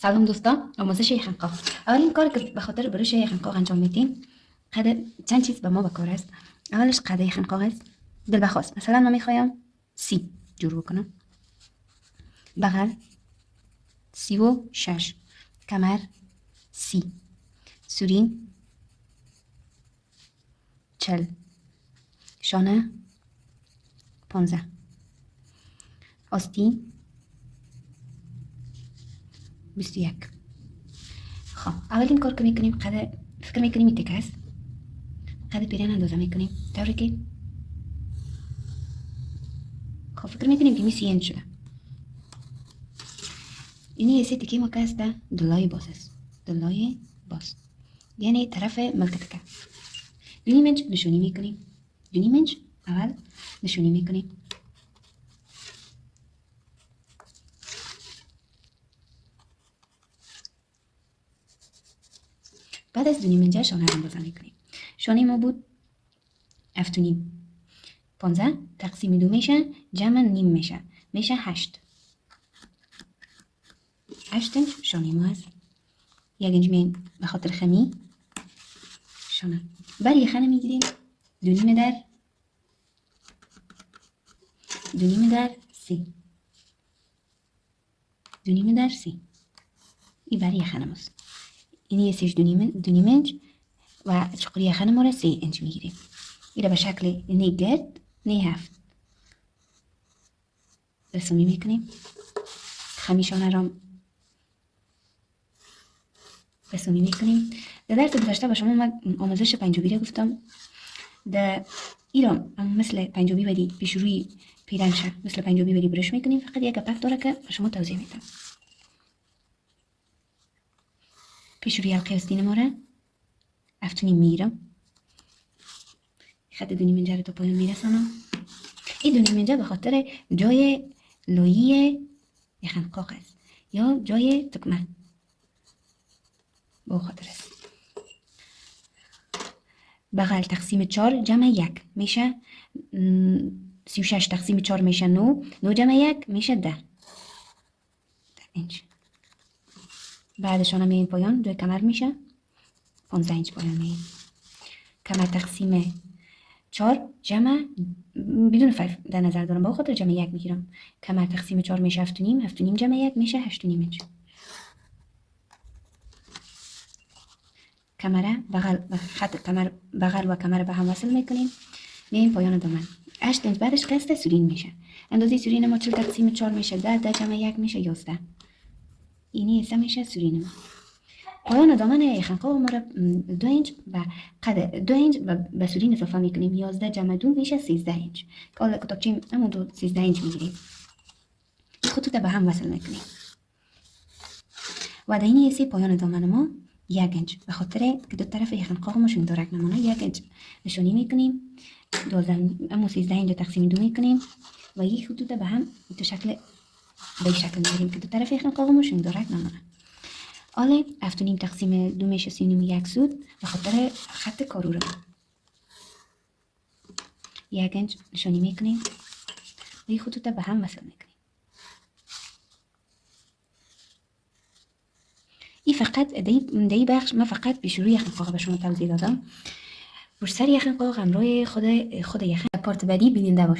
سلام دوستان، آموزش یخنقاه. اولین کاری که به خاطر برش یخنقاه انجام میدیم چند چیز به ما بکار است. اولش قده یخنقاه است. دلبخواست مثلا من میخوایم سی جور بکنم. بغل 36، کمر 30، سورین 40، شانه 15، آستین 21. خب اولین کار که میکنیم قد فکر میکنیم این تکه است. قد پیرن اندازه میکنیم طوری که خب فکر میکنیم که می 30 انچ شده. اینی سی تکه ما که است دلای باز است. دلای باز یعنی طرف ملک تکه. دونی منچ نشونی میکنیم. دونی منچ اول نشونی میکنیم. بعد از دونی منچ شانه رو اندازه میکنیم. شانه ما بود 7.5. 15 تقسیم 2 میشه، جمع نیم میشه 8. 8 انچ شانه ما هست. 1 انچ میایم به خاطر خمی شانه. بعد یه خانه میگیریم 2.5 در 30. 2.5 در 30. این برای یه خانه ماست. این یه سیش 2.5 انچ و چقدر یه خانه ما را 3 انچ میگیریم. این به شکل نی گرد نی هفت رسومی میکنیم. خمیشانه را رسومی میکنیم. در درس گذشته با شما من آموزش پنجابی را گفتم. در ایران مثل پنجابی ولی پیش روی پیرنشه مثل پنجابی ولی برش میکنیم. فقط یک گپک داره که با شما توضیح میدم. پیش روی حلقه آستین ما را 7.5 میگیرم. خط 2.5 منجر تا پایان میرسانم. این 2.5 منجر به خاطر جای لایی یخنقاه است یا جای تکمه با خاطر است. بغل تقسیم 4 جمع 1 میشه 36 تقسیم 4 میشه 9 جمع 1 میشه 10 انچ. بعدشان هم این پایان دوی کمر میشه 15 انچ پایان میگیم. کمر تقسیم 4 جمع بدون 5 در نظر دارم با خاطر جمع 1 میگیرم. کمر تقسیم 4 میشه 7.5 جمع 1 میشه 8.5 انچ. کمر بغل خط کمر بغل و کمر به هم وصل میکنیم. میایم پایان دامن 8 انچ. بعدش قصد سورین میشه. اندازه سورین ما 40 تقسیم 4 میشه 10 جمع 1 میشه 11. اینی حساب میشه سورین ما. پایان دامن یخنقاه ما را 2 انچ و قد 2 انچ و به سورین اضافه میکنیم. 11 جمع 2 میشه 13 انچ. حالا کتابچه همون دو 13 انچ میگیریم. خطوط به هم وصل میکنیم. و در این سی پایان دامن ما 1 انچ به خاطر که دو طرف یخنقاه ما شوندارک نمونه 1 انچ نشونی میکنیم. 12 اما 13 انچ تقسیم 2 میکنیم و یک خطوط به هم به شکل میگیریم که دو طرف یخنقاه ما شوندارک نمونه. حالا 7.5 تقسیم 2 میشه 3.5 1 سود به خاطر خط کارو 1 انچ نشونی میکنیم و یک خطوط به هم وصل میکنیم. این فقط دی بخش من فقط به شروع یخنقاه به شما توضیح دادم. پشت سر یخنقاه همراه خود یخن پارت بعدی بیننده باشید.